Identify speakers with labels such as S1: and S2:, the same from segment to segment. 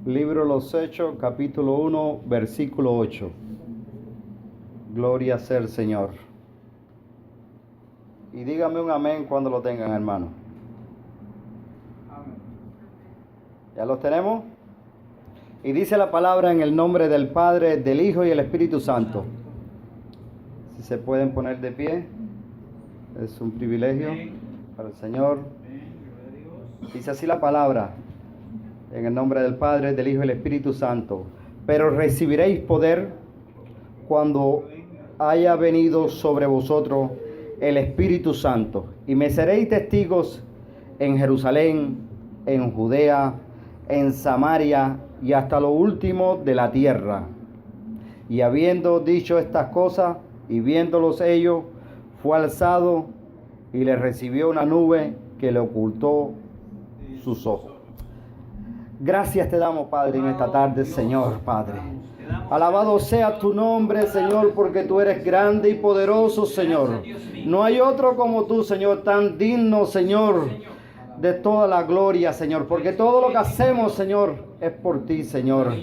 S1: Libro de los Hechos, capítulo 1, versículo 8. Gloria sea el Señor. Y dígame un amén cuando lo tengan, hermano. Amén. ¿Ya los tenemos? Y dice la palabra en el nombre del Padre, del Hijo y el Espíritu Santo. Si se pueden poner de pie, es un privilegio para el Señor. Dice así la palabra, en el nombre del Padre, del Hijo y del Espíritu Santo. Pero recibiréis poder cuando haya venido sobre vosotros el Espíritu Santo, y me seréis testigos en Jerusalén, en Judea, en Samaria y hasta lo último de la tierra. Y habiendo dicho estas cosas y viéndolos ellos, fue alzado y le recibió una nube que le ocultó sus ojos. Gracias te damos, Padre, en esta tarde, Señor, Padre. Alabado sea tu nombre, Señor, porque tú eres grande y poderoso, Señor. No hay otro como tú, Señor, tan digno, Señor, de toda la gloria, Señor. Porque todo lo que hacemos, Señor, es por ti, Señor.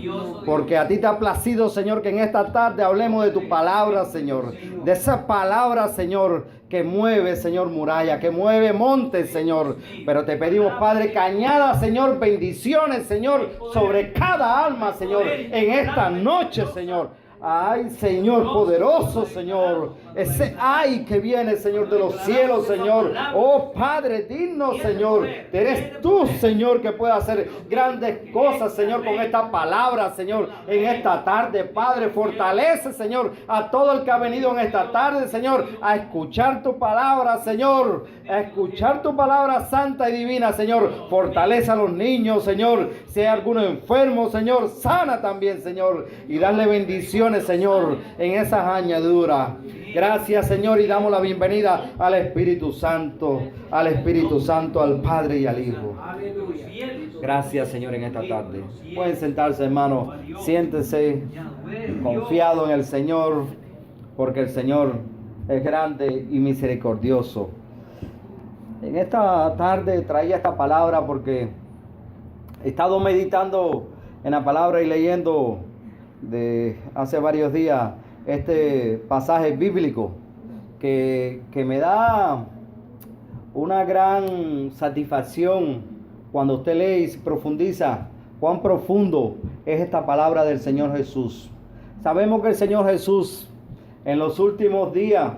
S1: Porque a ti te ha placido, Señor, que en esta tarde hablemos de tu palabra, Señor. De esa palabra, Señor, que mueve, Señor, muralla, que mueve montes, Señor. Pero te pedimos, Padre, que añada, Señor, bendiciones, Señor, sobre cada alma, Señor, en esta noche, Señor. Ay, Señor poderoso, Señor. Ese ay que viene, Señor, de los cielos, Señor. Oh, Padre digno, Señor. Eres tú, Señor, que puede hacer grandes cosas, Señor, con esta palabra, Señor, en esta tarde. Padre, fortalece, Señor, a todo el que ha venido en esta tarde, Señor, a escuchar tu palabra, Señor. A escuchar tu palabra santa y divina, Señor. Fortalece a los niños, Señor. Si hay alguno enfermo, Señor, sana también, Señor. Y dale bendiciones, Señor, en esas añadiduras. Gracias, Señor, y damos la bienvenida al Espíritu Santo, al Padre y al Hijo. Gracias, Señor, en esta tarde. Pueden sentarse, hermano. Siéntese confiado en el Señor, porque el Señor es grande y misericordioso. En esta tarde traía esta palabra porque he estado meditando en la palabra y leyendo de hace varios días este pasaje bíblico que me da una gran satisfacción cuando usted lee y profundiza cuán profundo es esta palabra del Señor Jesús. Sabemos que el Señor Jesús en los últimos días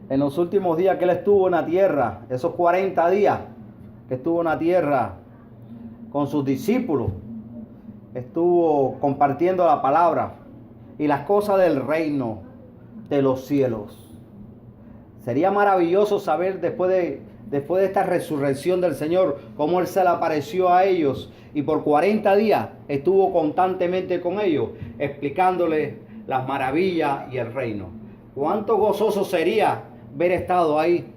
S1: que Él estuvo en la tierra, esos 40 días que estuvo en la tierra con sus discípulos, estuvo compartiendo la palabra y las cosas del reino de los cielos. Sería maravilloso saber después de esta resurrección del Señor, cómo Él se le apareció a ellos y por 40 días estuvo constantemente con ellos, explicándoles las maravillas y el reino. Cuánto gozoso sería ver estado ahí,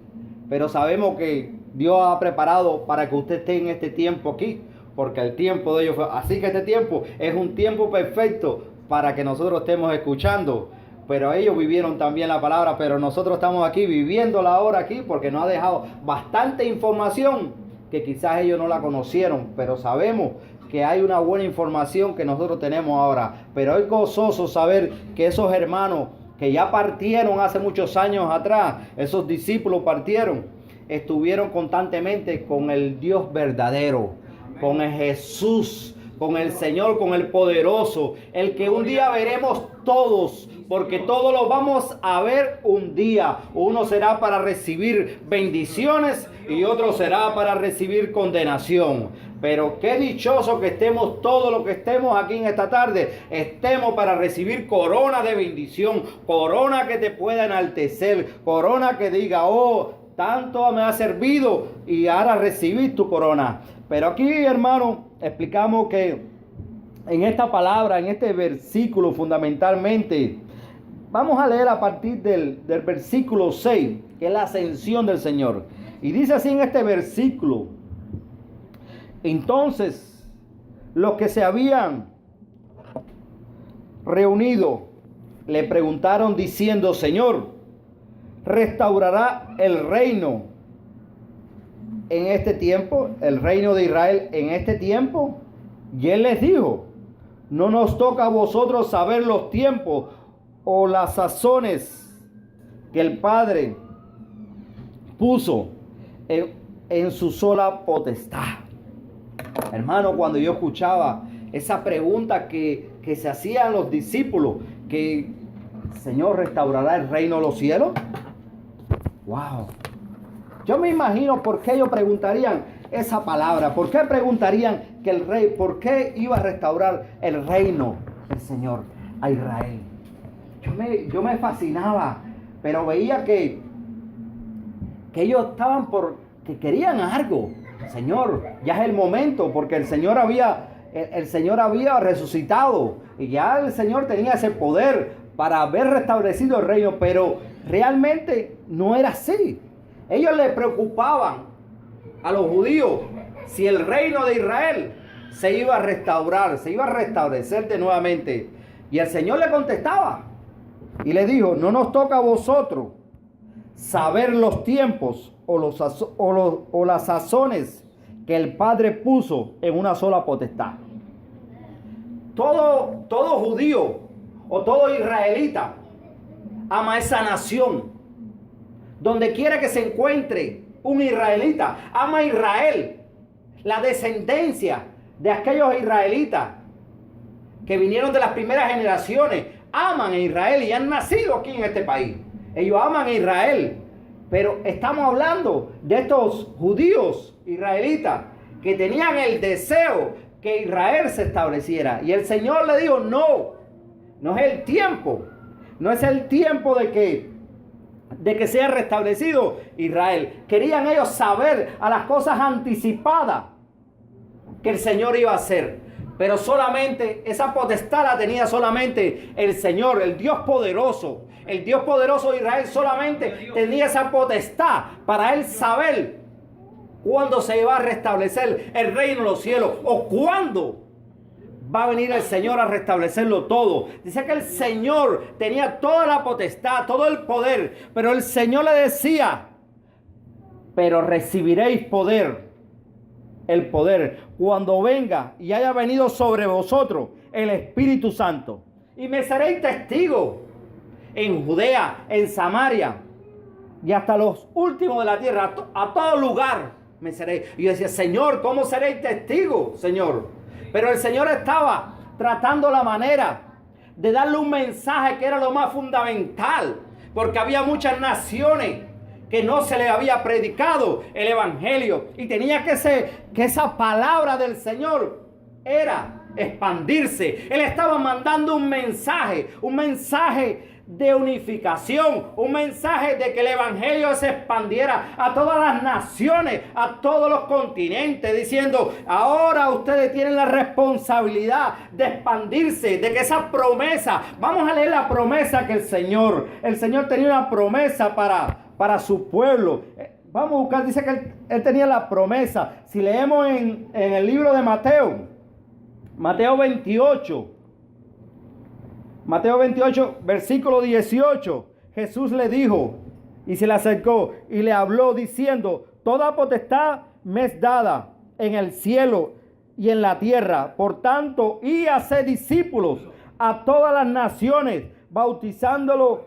S1: pero sabemos que Dios ha preparado para que usted esté en este tiempo aquí, porque el tiempo de ellos fue así, que este tiempo es un tiempo perfecto para que nosotros estemos escuchando. Pero ellos vivieron también la palabra, pero nosotros estamos aquí viviéndola ahora aquí, porque nos ha dejado bastante información que quizás ellos no la conocieron, pero sabemos que hay una buena información que nosotros tenemos ahora. Pero es gozoso saber que esos hermanos que ya partieron hace muchos años atrás, esos discípulos partieron, estuvieron constantemente con el Dios verdadero, con el Jesús, con el Señor, con el poderoso, el que un día veremos todos, porque todos los vamos a ver un día. Uno será para recibir bendiciones y otro será para recibir condenación. Pero qué dichoso que estemos todos los que estemos aquí en esta tarde, estemos para recibir corona de bendición, corona que te pueda enaltecer, corona que diga, oh, tanto me ha servido y ahora recibir tu corona. Pero aquí, hermano, explicamos que en esta palabra, en este versículo fundamentalmente, vamos a leer a partir del versículo 6, que es la ascensión del Señor. Y dice así en este versículo: entonces, los que se habían reunido le preguntaron diciendo, Señor, ¿restaurará el reino en este tiempo, el reino de Israel en este tiempo? Y él les dijo: no nos toca a vosotros saber los tiempos o las sazones que el Padre puso en su sola potestad. Hermano, cuando yo escuchaba esa pregunta que se hacían los discípulos, que Señor, ¿restaurará el reino de los cielos? Wow. Yo me imagino por qué ellos preguntarían esa palabra. ¿Por qué preguntarían que el rey, por qué iba a restaurar el reino del Señor a Israel? Yo me fascinaba, pero veía que ellos estaban que querían algo. Señor, ya es el momento, porque el Señor había resucitado y ya el Señor tenía ese poder para haber restablecido el reino, pero realmente no era así. Ellos les preocupaban a los judíos si el reino de Israel se iba a restaurar, se iba a restablecer de nuevamente. Y el Señor le contestaba y le dijo: no nos toca a vosotros saber los tiempos o las sazones que el Padre puso en una sola potestad. Todo judío o todo israelita ama esa nación. Donde quiera que se encuentre un israelita, ama a Israel, la descendencia de aquellos israelitas que vinieron de las primeras generaciones, aman a Israel y han nacido aquí en este país. Ellos aman a Israel, pero estamos hablando de estos judíos israelitas que tenían el deseo que Israel se estableciera. Y el Señor le dijo: no es el tiempo, no es el tiempo de que sea restablecido Israel. Querían ellos saber a las cosas anticipadas que el Señor iba a hacer, pero solamente esa potestad la tenía solamente el Señor, el Dios poderoso. El Dios poderoso de Israel solamente tenía esa potestad para él saber cuándo se iba a restablecer el reino de los cielos o cuándo va a venir el Señor a restablecerlo todo. Dice que el Señor tenía toda la potestad, todo el poder, pero el Señor le decía: pero recibiréis poder, el poder, cuando venga y haya venido sobre vosotros el Espíritu Santo. Y me seréis testigos en Judea, en Samaria y hasta los últimos de la tierra, a todo lugar me seréis. Y yo decía: Señor, ¿cómo seréis testigos, Señor? Pero el Señor estaba tratando la manera de darle un mensaje que era lo más fundamental, porque había muchas naciones que no se les había predicado el evangelio y tenía que esa palabra del Señor era expandirse. Él estaba mandando un mensaje de unificación, un mensaje de que el evangelio se expandiera a todas las naciones, a todos los continentes, diciendo: ahora ustedes tienen la responsabilidad de expandirse, de que esa promesa, vamos a leer la promesa que el Señor tenía una promesa para su pueblo. Vamos a buscar, dice que él tenía la promesa. Si leemos en el libro de Mateo 28, versículo 18, Jesús le dijo y se le acercó y le habló diciendo: toda potestad me es dada en el cielo y en la tierra. Por tanto, y haced discípulos a todas las naciones, bautizándolos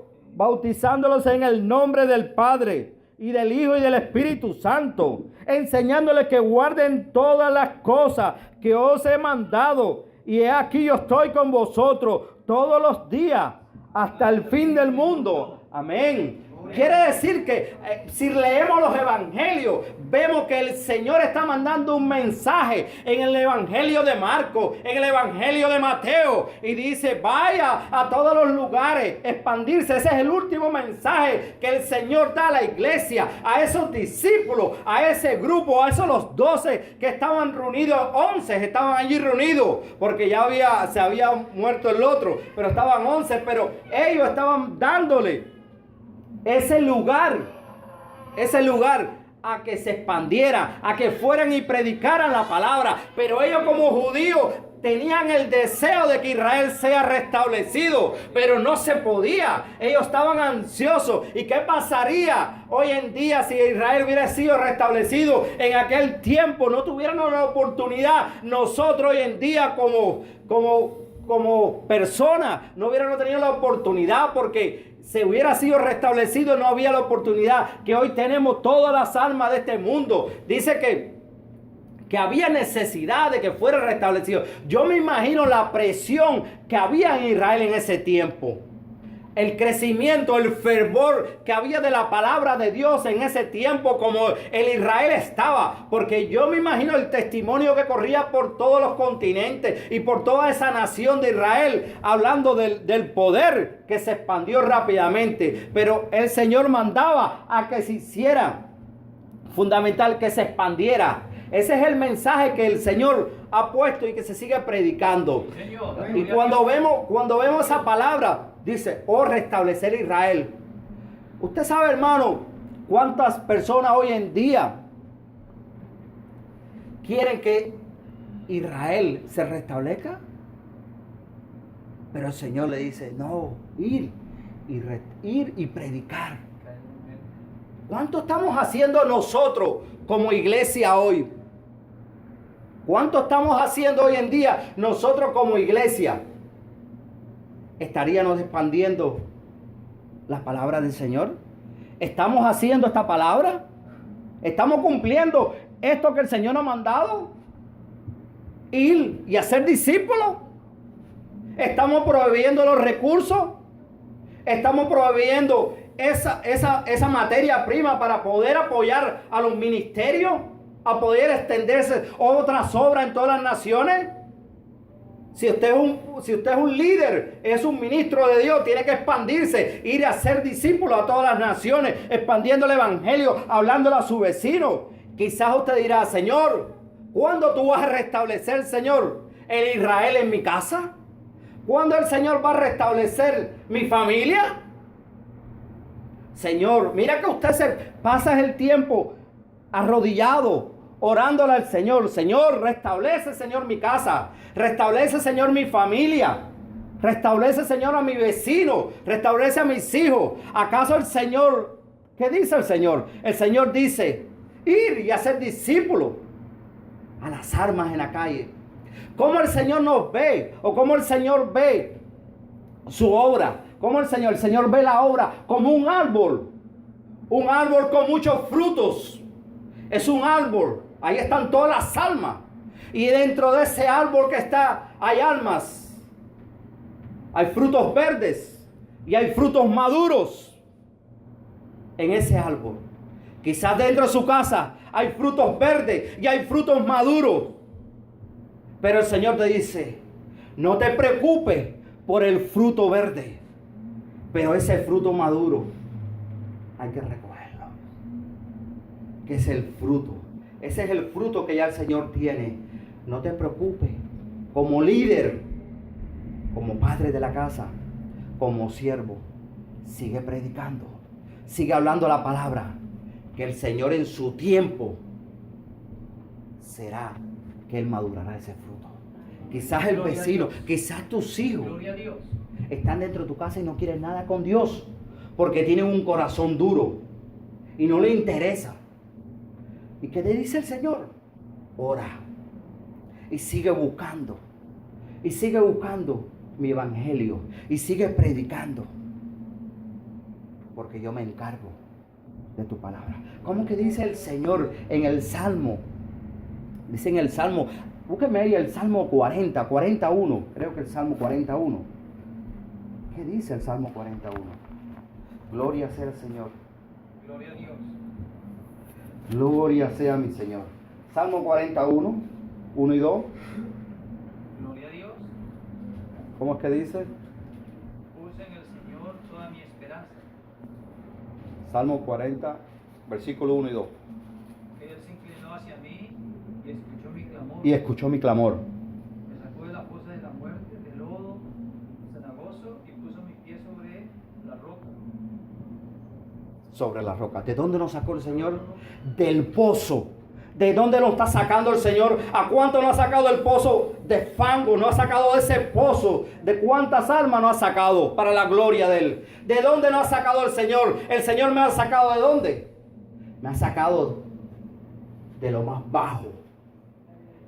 S1: en el nombre del Padre y del Hijo y del Espíritu Santo, enseñándoles que guarden todas las cosas que os he mandado. Y he aquí, yo estoy con vosotros todos los días hasta el fin del mundo. Amén. Quiere decir que si leemos los evangelios, vemos que el Señor está mandando un mensaje en el evangelio de Marcos, en el evangelio de Mateo, y dice: vaya a todos los lugares, expandirse. Ese es el último mensaje que el Señor da a la iglesia, a esos discípulos, a ese grupo, a esos los 12 que estaban reunidos. 11 estaban allí reunidos, porque ya se había muerto el otro, pero estaban 11, pero ellos estaban dándole ese lugar a que se expandiera, a que fueran y predicaran la palabra. Pero ellos, como judíos, tenían el deseo de que Israel sea restablecido, pero no se podía. Ellos estaban ansiosos. ¿Y qué pasaría hoy en día si Israel hubiera sido restablecido en aquel tiempo? No tuviéramos la oportunidad nosotros hoy en día como personas, no hubiéramos tenido la oportunidad, porque se hubiera sido restablecido, no había la oportunidad que hoy tenemos todas las almas de este mundo. Dice que había necesidad de que fuera restablecido. Yo me imagino la presión que había en Israel en ese tiempo. El crecimiento, el fervor que había de la palabra de Dios en ese tiempo, como el Israel estaba. Porque yo me imagino el testimonio que corría por todos los continentes y por toda esa nación de Israel, hablando del poder que se expandió rápidamente. Pero el Señor mandaba a que se hiciera fundamental, que se expandiera. Ese es el mensaje que el Señor ha puesto y que se sigue predicando. Y cuando vemos esa palabra, dice, oh, restablecer Israel. Usted sabe, hermano, cuántas personas hoy en día quieren que Israel se restablezca. Pero el Señor le dice, no, ir y predicar. ¿Cuánto estamos haciendo nosotros como iglesia hoy? ¿Cuánto estamos haciendo hoy en día nosotros como iglesia? ¿Estaríamos expandiendo la palabra del Señor? ¿Estamos haciendo esta palabra? ¿Estamos cumpliendo esto que el Señor nos ha mandado? Ir y hacer discípulos. ¿Estamos proveyendo los recursos? ¿Estamos proveyendo esa materia prima para poder apoyar a los ministerios? ¿A poder extenderse otras obras en todas las naciones? Si usted es un líder, es un ministro de Dios, tiene que expandirse, ir a ser discípulo a todas las naciones, expandiendo el evangelio, hablándole a su vecino. Quizás usted dirá, Señor, ¿cuándo tú vas a restablecer, Señor, el Israel en mi casa? ¿Cuándo el Señor va a restablecer mi familia? Señor, mira que usted se pasa el tiempo arrodillado, orándole al Señor. Señor, restablece, Señor, mi casa. Restablece, Señor, mi familia. Restablece, Señor, a mi vecino. Restablece a mis hijos. ¿Acaso el Señor, qué dice el Señor? El Señor dice, ir y hacer discípulos a las almas en la calle. ¿Cómo el Señor nos ve? ¿O cómo el Señor ve su obra? ¿Cómo el Señor ve la obra? Como un árbol. Un árbol con muchos frutos. Es un árbol. Ahí están todas las almas. Y dentro de ese árbol que está, hay almas. Hay frutos verdes. Y hay frutos maduros. En ese árbol. Quizás dentro de su casa hay frutos verdes y hay frutos maduros. Pero el Señor te dice, no te preocupes por el fruto verde. Pero ese fruto maduro hay que recogerlo. Que es el fruto. Ese es el fruto que ya el Señor tiene. No te preocupes. Como líder, como padre de la casa, como siervo, sigue predicando. Sigue hablando la palabra. Que el Señor en su tiempo será que Él madurará ese fruto. Quizás el vecino, quizás tus hijos están dentro de tu casa y no quieren nada con Dios. Porque tienen un corazón duro y no le interesa. ¿Y qué te dice el Señor? Ora y sigue buscando. Y sigue buscando mi evangelio. Y sigue predicando. Porque yo me encargo de tu palabra. ¿Cómo que dice el Señor en el Salmo? Dice en el Salmo, búsqueme ahí el Salmo 41. Creo que el Salmo 41. ¿Qué dice el Salmo 41? Gloria sea al Señor.
S2: Gloria a Dios.
S1: Gloria sea mi Señor. Salmo 41, 1 y 2.
S2: Gloria a Dios.
S1: ¿Cómo es que dice?
S2: Puse en el Señor toda mi esperanza.
S1: Salmo 40, versículo 1 y 2.
S2: Que Él se inclinó hacia mí y escuchó mi clamor.
S1: Y escuchó mi clamor.
S2: Me sacó de la fosa de la muerte, del lodo cenagoso, y puso mis pies sobre la roca.
S1: Sobre la roca. ¿De dónde nos sacó el Señor? Del pozo. ¿De dónde nos está sacando el Señor? ¿A cuánto nos ha sacado del pozo de fango? ¿Nos ha sacado de ese pozo? ¿De cuántas almas nos ha sacado para la gloria de Él? ¿De dónde nos ha sacado el Señor? El Señor me ha sacado ¿de dónde? Me ha sacado de lo más bajo.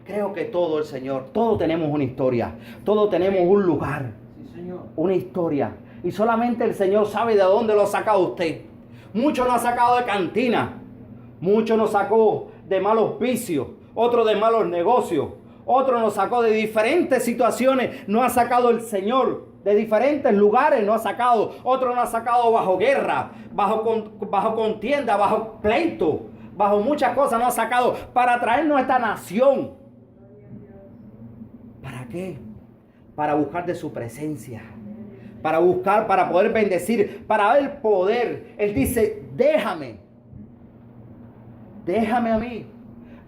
S1: Creo que todo el Señor, todos tenemos una historia, todos tenemos un lugar,
S2: Sí, Señor.
S1: una historia. Y solamente el Señor sabe de dónde lo ha sacado usted. Muchos nos ha sacado de cantina, muchos nos sacó de malos vicios, otros de malos negocios, otros nos sacó de diferentes situaciones, nos ha sacado el Señor. De diferentes lugares nos ha sacado, otros nos ha sacado bajo guerra, bajo contienda, bajo pleito, bajo muchas cosas nos ha sacado para traernos a esta nación. ¿Para qué? Para buscar de su presencia, para buscar, para poder bendecir, para ver el poder. Él dice, déjame a mí,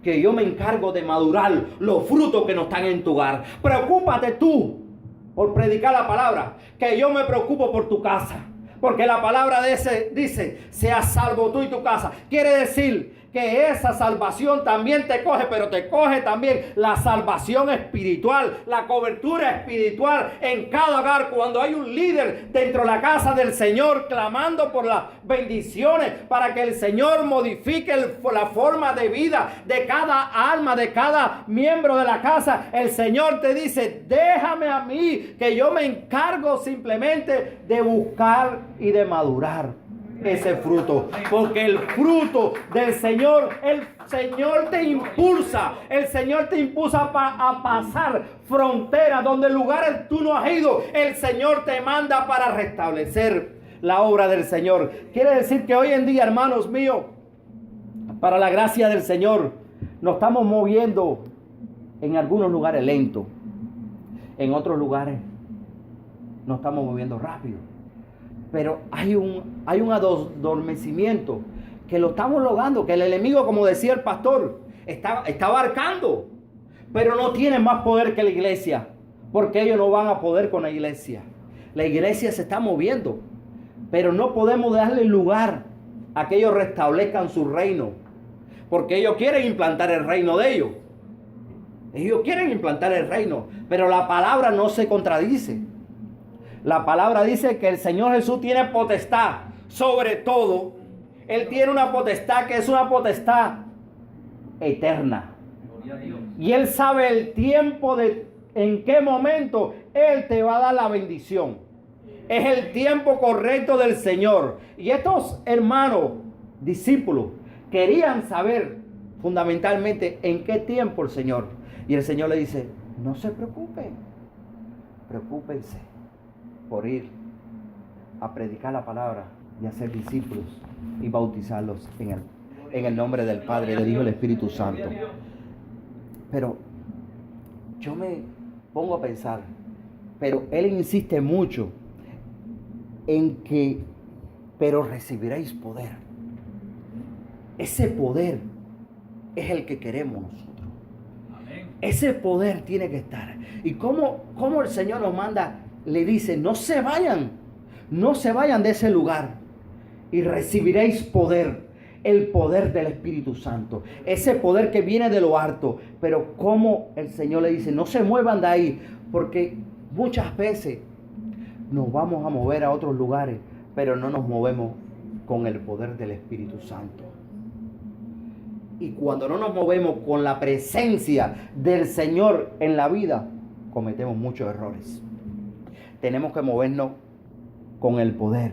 S1: que yo me encargo de madurar los frutos que no están en tu hogar. Preocúpate tú por predicar la palabra, que yo me preocupo por tu casa. Porque la palabra dice, seas salvo tú y tu casa. Quiere decir que esa salvación también te coge, pero te coge también la salvación espiritual, la cobertura espiritual en cada hogar. Cuando hay un líder dentro de la casa del Señor clamando por las bendiciones para que el Señor modifique la forma de vida de cada alma, de cada miembro de la casa, el Señor te dice, déjame a mí, que yo me encargo simplemente de buscar y de madurar ese fruto, porque el fruto del Señor, el Señor te impulsa, el Señor te impulsa a pasar fronteras donde lugares tú no has ido. El Señor te manda para restablecer la obra del Señor. Quiere decir que hoy en día, hermanos míos, para la gracia del Señor, nos estamos moviendo en algunos lugares lento, en otros lugares nos estamos moviendo rápido. Pero hay un adormecimiento que lo estamos logrando, que el enemigo, como decía el pastor, está abarcando, pero no tiene más poder que la iglesia, porque ellos no van a poder con la iglesia. La iglesia se está moviendo, pero no podemos darle lugar a que ellos restablezcan su reino, porque ellos quieren implantar el reino de ellos. Ellos quieren implantar el reino, pero la palabra no se contradice. La palabra dice que el Señor Jesús tiene potestad sobre todo. Él tiene una potestad que es una potestad eterna.
S2: Gloria a Dios.
S1: Y Él sabe el tiempo de en qué momento Él te va a dar la bendición. Es el tiempo correcto del Señor. Y estos hermanos, discípulos, querían saber fundamentalmente en qué tiempo el Señor. Y el Señor le dice, no se preocupen, preocúpense por ir a predicar la palabra y hacer discípulos y bautizarlos en el nombre del Padre, del Hijo y del Espíritu Santo. Pero yo me pongo a pensar, pero Él insiste mucho en que, pero recibiréis poder. Ese poder es el que queremos nosotros.
S2: Amén.
S1: Ese poder tiene que estar. Y cómo el Señor nos manda, le dice, no se vayan de ese lugar y recibiréis poder, el poder del Espíritu Santo, ese poder que viene de lo alto. Pero como el Señor le dice, no se muevan de ahí, porque muchas veces nos vamos a mover a otros lugares, pero no nos movemos con el poder del Espíritu Santo. Y cuando no nos movemos con la presencia del Señor en la vida, cometemos muchos errores. Tenemos que movernos con el poder.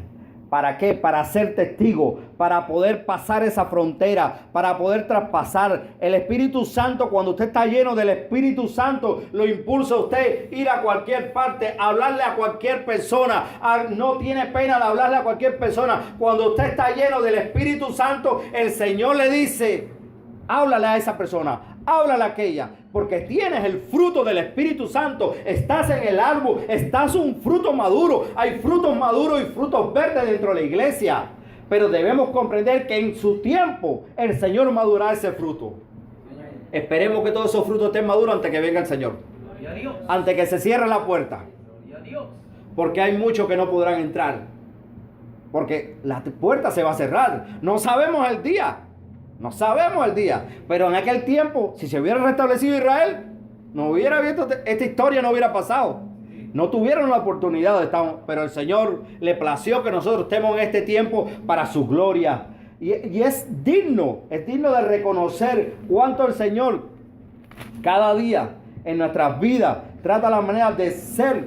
S1: ¿Para qué? Para ser testigo, para poder pasar esa frontera, para poder traspasar. El Espíritu Santo, cuando usted está lleno del Espíritu Santo, lo impulsa a usted ir a cualquier parte, hablarle a cualquier persona. No tiene pena de hablarle a cualquier persona. Cuando usted está lleno del Espíritu Santo, el Señor le dice, háblale a esa persona, háblale a aquella, porque tienes el fruto del Espíritu Santo. Estás en el árbol, estás un fruto maduro. Hay frutos maduros y frutos verdes dentro de la iglesia. Pero debemos comprender que en su tiempo el Señor madurará ese fruto. Esperemos que todos esos frutos estén maduros antes que venga el Señor.
S2: Gloria a Dios.
S1: Antes que se cierre la puerta.
S2: Gloria a Dios.
S1: Porque hay muchos que no podrán entrar. Porque la puerta se va a cerrar. No sabemos el día. No sabemos el día. Pero en aquel tiempo, si se hubiera restablecido Israel, no hubiera visto esta historia, no hubiera pasado. No tuvieron la oportunidad de estar, pero el Señor le plació que nosotros estemos en este tiempo para su gloria. Y es digno de reconocer cuánto el Señor cada día en nuestras vidas trata la manera de ser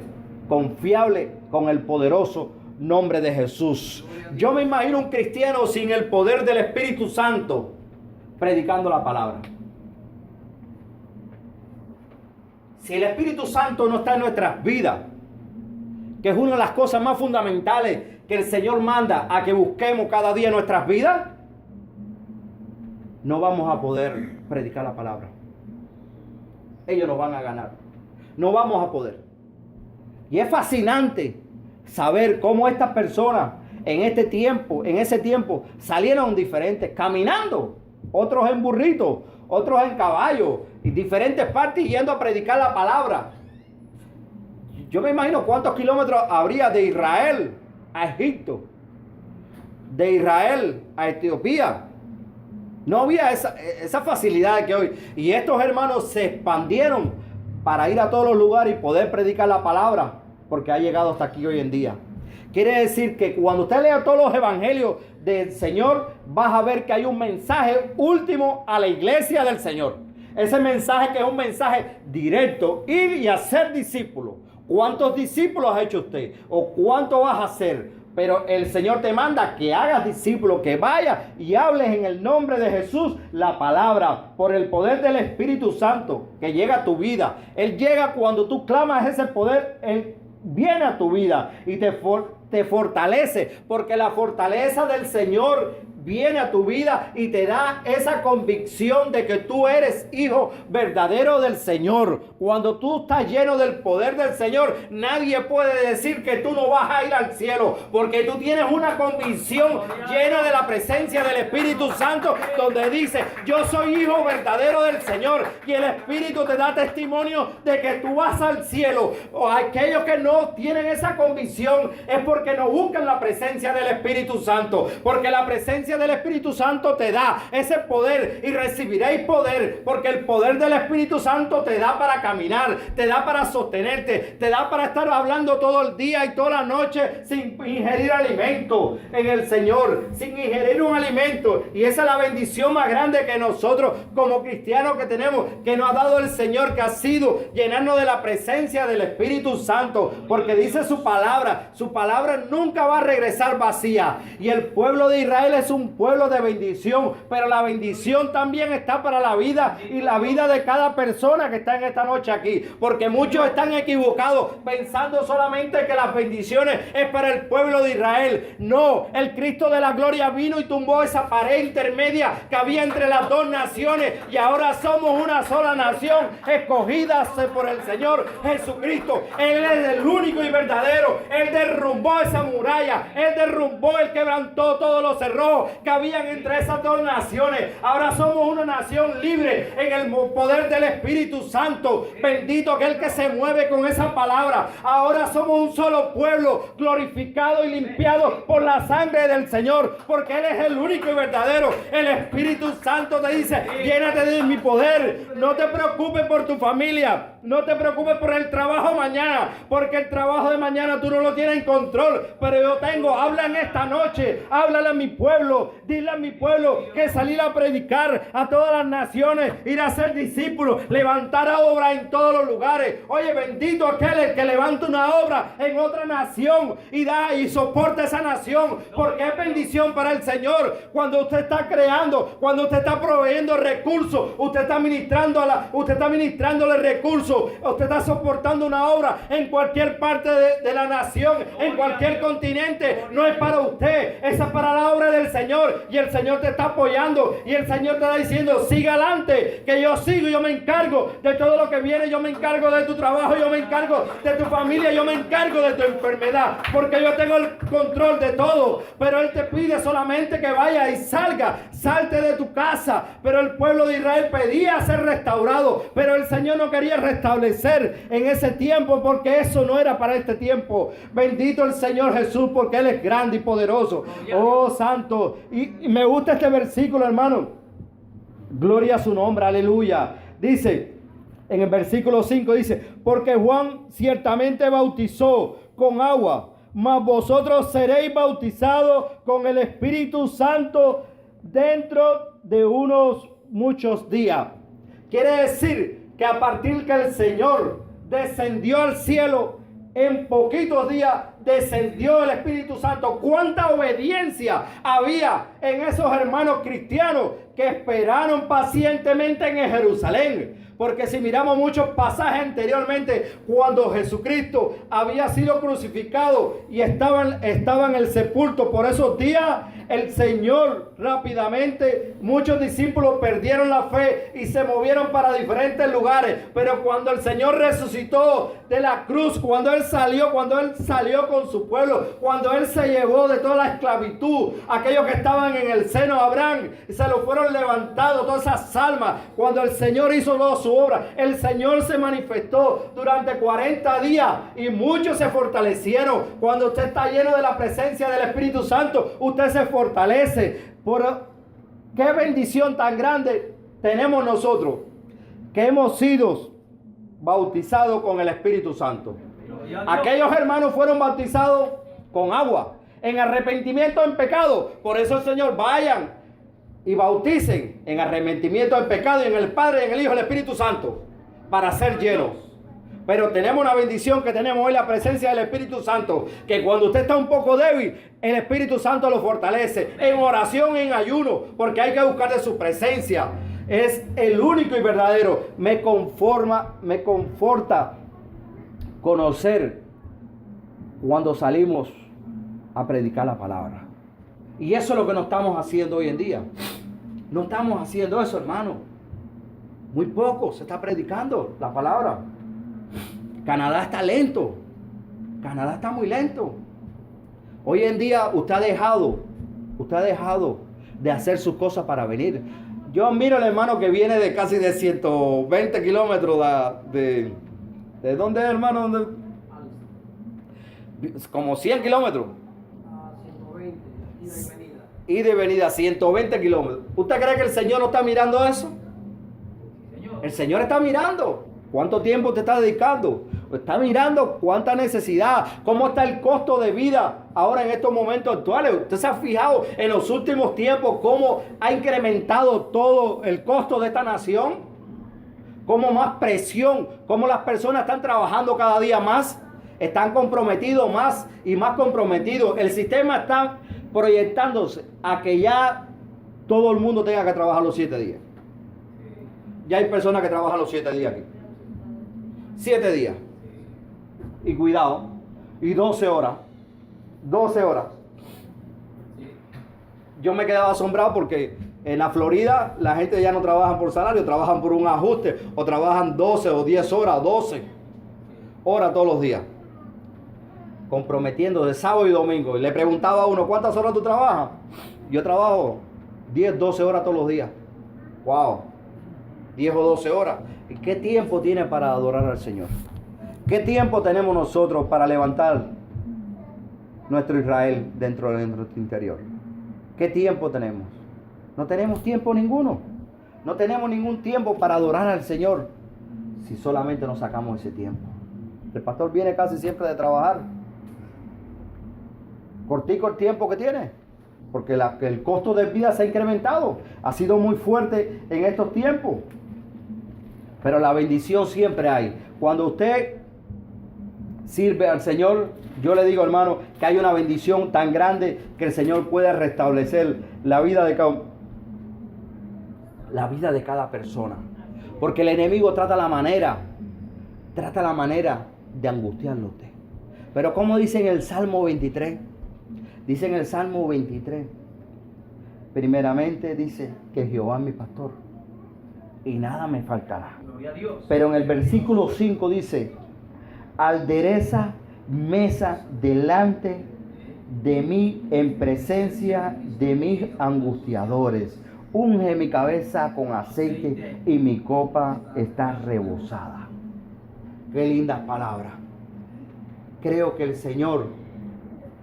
S1: confiable con el poderoso nombre de Jesús. Yo me imagino un cristiano sin el poder del Espíritu Santo predicando la palabra. Si el Espíritu Santo no está en nuestras vidas, que es una de las cosas más fundamentales que el Señor manda a que busquemos cada día en nuestras vidas, no vamos a poder predicar la palabra. Ellos nos van a ganar. No vamos a poder. Y es fascinante saber cómo estas personas en ese tiempo salieron diferentes, caminando, otros en burritos, otros en caballos, en diferentes partes yendo a predicar la palabra. Yo me imagino cuántos kilómetros habría de Israel a Egipto, de Israel a Etiopía. No había esa facilidad que hoy. Y estos hermanos se expandieron para ir a todos los lugares y poder predicar la palabra, porque ha llegado hasta aquí hoy en día. Quiere decir que cuando usted lea todos los evangelios del Señor, vas a ver que hay un mensaje último a la iglesia del Señor. Ese mensaje que es un mensaje directo, ir y hacer discípulos. ¿Cuántos discípulos ha hecho usted? ¿O cuánto vas a hacer? Pero el Señor te manda que hagas discípulos, que vayas y hables en el nombre de Jesús la palabra, por el poder del Espíritu Santo que llega a tu vida. Él llega cuando tú clamas ese poder, Él viene a tu vida y te fortalece, porque la fortaleza del Señor viene a tu vida y te da esa convicción de que tú eres hijo verdadero del Señor. Cuando tú estás lleno del poder del Señor, nadie puede decir que tú no vas a ir al cielo, porque tú tienes una convicción llena de la presencia del Espíritu Santo, donde dice: yo soy hijo verdadero del Señor, y el Espíritu te da testimonio de que tú vas al cielo. O aquellos que no tienen esa convicción es porque no buscan la presencia del Espíritu Santo, porque la presencia del Espíritu Santo te da ese poder y recibiréis poder, porque el poder del Espíritu Santo te da para caminar, te da para sostenerte, te da para estar hablando todo el día y toda la noche sin ingerir alimento en el Señor, sin ingerir un alimento. Y esa es la bendición más grande que nosotros como cristianos que tenemos, que nos ha dado el Señor, que ha sido llenarnos de la presencia del Espíritu Santo, porque dice su palabra nunca va a regresar vacía. Y el pueblo de Israel es un pueblo de bendición, pero la bendición también está para la vida y la vida de cada persona que está en esta noche aquí, porque muchos están equivocados pensando solamente que las bendiciones es para el pueblo de Israel. No, el Cristo de la gloria vino y tumbó esa pared intermedia que había entre las dos naciones, y ahora somos una sola nación, escogida por el Señor Jesucristo. Él es el único y verdadero. Él derrumbó esa muralla, Él derrumbó, Él quebrantó todos los cerrojos que habían entre esas dos naciones. Ahora somos una nación libre en el poder del Espíritu Santo. Bendito aquel que se mueve con esa palabra. Ahora somos un solo pueblo, glorificado y limpiado por la sangre del Señor, porque Él es el único y verdadero. El Espíritu Santo te dice: llénate de mi poder. No te preocupes por tu familia, no te preocupes por el trabajo mañana, porque el trabajo de mañana tú no lo tienes en control, pero yo tengo. Habla en esta noche, háblale a mi pueblo, dile a mi pueblo que salir a predicar a todas las naciones, ir a ser discípulos, levantar obra en todos los lugares. Oye, bendito aquel el que levanta una obra en otra nación y da y soporta esa nación, porque es bendición para el Señor. Cuando usted está creando, cuando usted está proveyendo recursos, usted está ministrándole recursos, usted está soportando una obra en cualquier parte de la nación, en cualquier continente. No es para usted, esa es para la obra del Señor, y el Señor te está apoyando, y el Señor te está diciendo: siga adelante, que yo sigo, yo me encargo de todo lo que viene, yo me encargo de tu trabajo, yo me encargo de tu familia, yo me encargo de tu enfermedad, porque yo tengo el control de todo. Pero Él te pide solamente que vaya y salte de tu casa. Pero el pueblo de Israel pedía ser restaurado, pero el Señor no quería restablecer en ese tiempo, porque eso no era para este tiempo. Bendito el Señor Jesús, porque Él es grande y poderoso. Oh, santo. Y me gusta este versículo, hermano, Gloria a su nombre, aleluya. Dice, en el versículo 5 dice, porque Juan ciertamente bautizó con agua, mas vosotros seréis bautizados con el Espíritu Santo dentro de unos muchos días. Quiere decir que a partir que el Señor descendió al cielo, en poquitos días descendió el Espíritu Santo. ¿Cuánta obediencia había en esos hermanos cristianos que esperaron pacientemente en Jerusalén? Porque si miramos muchos pasajes anteriormente, cuando Jesucristo había sido crucificado y estaba en el sepulcro por esos días, el Señor rápidamente, muchos discípulos perdieron la fe y se movieron para diferentes lugares. Pero cuando el Señor resucitó de la cruz, cuando Él salió con su pueblo, cuando Él se llevó de toda la esclavitud, aquellos que estaban en el seno de Abraham, y se lo fueron levantados, todas esas almas, cuando el Señor hizo toda su obra, el Señor se manifestó durante 40 días y muchos se fortalecieron. Cuando usted está lleno de la presencia del Espíritu Santo, usted se fortalece. Qué bendición tan grande tenemos nosotros, que hemos sido bautizados con el Espíritu Santo. Aquellos hermanos fueron bautizados con agua, en arrepentimiento en pecado. Por eso el Señor, vayan y bauticen en arrepentimiento del pecado, y en el Padre, en el Hijo y el Espíritu Santo, para ser llenos. Pero tenemos una bendición, que tenemos hoy la presencia del Espíritu Santo, que cuando usted está un poco débil, el Espíritu Santo lo fortalece en oración, en ayuno, porque hay que buscar de su presencia. Es el único y verdadero. Me conforta conocer cuando salimos a predicar la palabra. Y eso es lo que no estamos haciendo hoy en día. No estamos haciendo eso, hermano. Muy poco se está predicando la palabra. Canadá está lento. Canadá está muy lento. Hoy en día usted ha dejado de hacer sus cosas para venir. Yo miro al hermano que viene de casi de 120 kilómetros ¿de dónde es, hermano? Como 100 kilómetros.
S2: 120, ida y venida.
S1: Ida y venida, 120 kilómetros. ¿Usted cree que el Señor no está mirando eso?
S2: Señor.
S1: El Señor está mirando cuánto tiempo te está dedicando. Está mirando cuánta necesidad, cómo está el costo de vida ahora en estos momentos actuales. Usted se ha fijado en los últimos tiempos cómo ha incrementado todo el costo de esta nación, cómo más presión, cómo las personas están trabajando cada día más, están comprometidos más y más comprometidos. El sistema está proyectándose a que ya todo el mundo tenga que trabajar los 7 días. Ya hay personas que trabajan los 7 días aquí. 7 días. Y cuidado. Y 12 horas. 12 horas. Yo me quedaba asombrado porque en la Florida la gente ya no trabaja por salario, trabajan por un ajuste, o trabajan 12 o 10 horas, 12 horas todos los días, comprometiendo de sábado y domingo. Y le preguntaba a uno, ¿cuántas horas tú trabajas? Yo trabajo 10, 12 horas todos los días. Wow, 10 o 12 horas. ¿Y qué tiempo tiene para adorar al Señor? ¿Qué tiempo tenemos nosotros para levantar nuestro Israel dentro de nuestro interior? ¿Qué tiempo tenemos? No tenemos tiempo ninguno. No tenemos ningún tiempo para adorar al Señor si solamente nos sacamos ese tiempo. El pastor viene casi siempre de trabajar. Cortico el tiempo que tiene, porque el costo de vida se ha incrementado. Ha sido muy fuerte en estos tiempos. Pero la bendición siempre hay. Cuando usted sirve al Señor, yo le digo, hermano, que hay una bendición tan grande que el Señor puede restablecer la vida de cada persona. Porque el enemigo trata la manera de angustiarlo a usted. Pero como dice en el Salmo 23, primeramente dice que Jehová es mi pastor y nada me faltará.
S2: Gloria a Dios.
S1: Pero en el versículo 5 dice, adereza mesa delante de mí en presencia de mis angustiadores. Unge mi cabeza con aceite y mi copa está rebosada. Qué lindas palabras. Creo que el Señor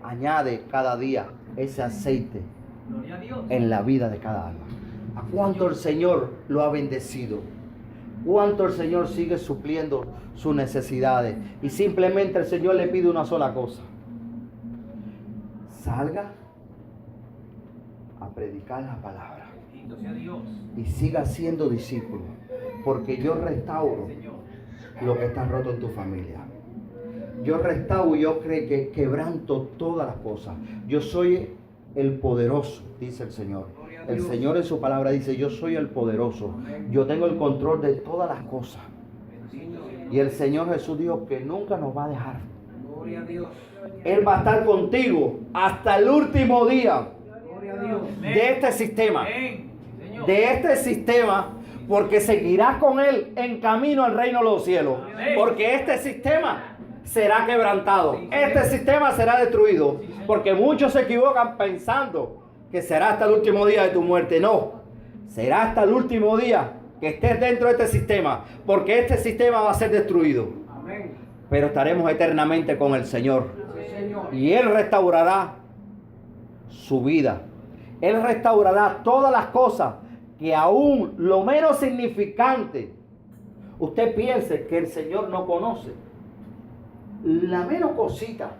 S1: añade cada día ese aceite
S2: Gloria a Dios.
S1: en la vida de cada alma. ¿A cuánto el Señor lo ha bendecido? ¿Cuánto el Señor sigue supliendo sus necesidades? Y simplemente el Señor le pide una sola cosa. Salga a predicar la palabra.
S2: Bendito sea Dios.
S1: Y siga siendo discípulo. Porque yo restauro
S2: Señor.
S1: lo que está roto en tu familia. Yo restauro y yo quebranto todas las cosas. Yo soy el poderoso, dice el Señor. El Señor en su palabra dice, yo soy el poderoso. Yo tengo el control de todas las cosas. Y el Señor Jesús dijo que nunca nos va a dejar.
S2: Gloria a Dios.
S1: Él va a estar contigo hasta el último día
S2: Gloria a Dios.
S1: de este sistema.
S2: Amén. Señor.
S1: De este sistema, porque seguirás con Él en camino al reino de los cielos. Porque este sistema será quebrantado. Este sistema será destruido. Porque muchos se equivocan pensando que será hasta el último día de tu muerte. No, será hasta el último día que estés dentro de este sistema. Porque este sistema va a ser destruido.
S2: Amén.
S1: Pero estaremos eternamente con el Señor.
S2: Sí, Señor.
S1: Y Él restaurará su vida. Él restaurará todas las cosas que aún lo menos significante usted piense que el Señor no conoce. La menos cosita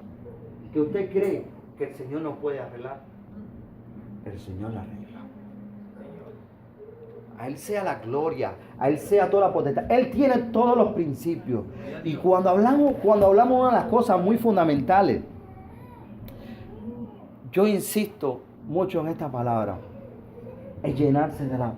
S1: que usted cree que el Señor no puede arreglar, el Señor la arregla. A Él sea la gloria, a Él sea toda la potestad. Él tiene todos los principios. Y cuando hablamos de una de las cosas muy fundamentales, yo insisto mucho en esta palabra, es llenarse de la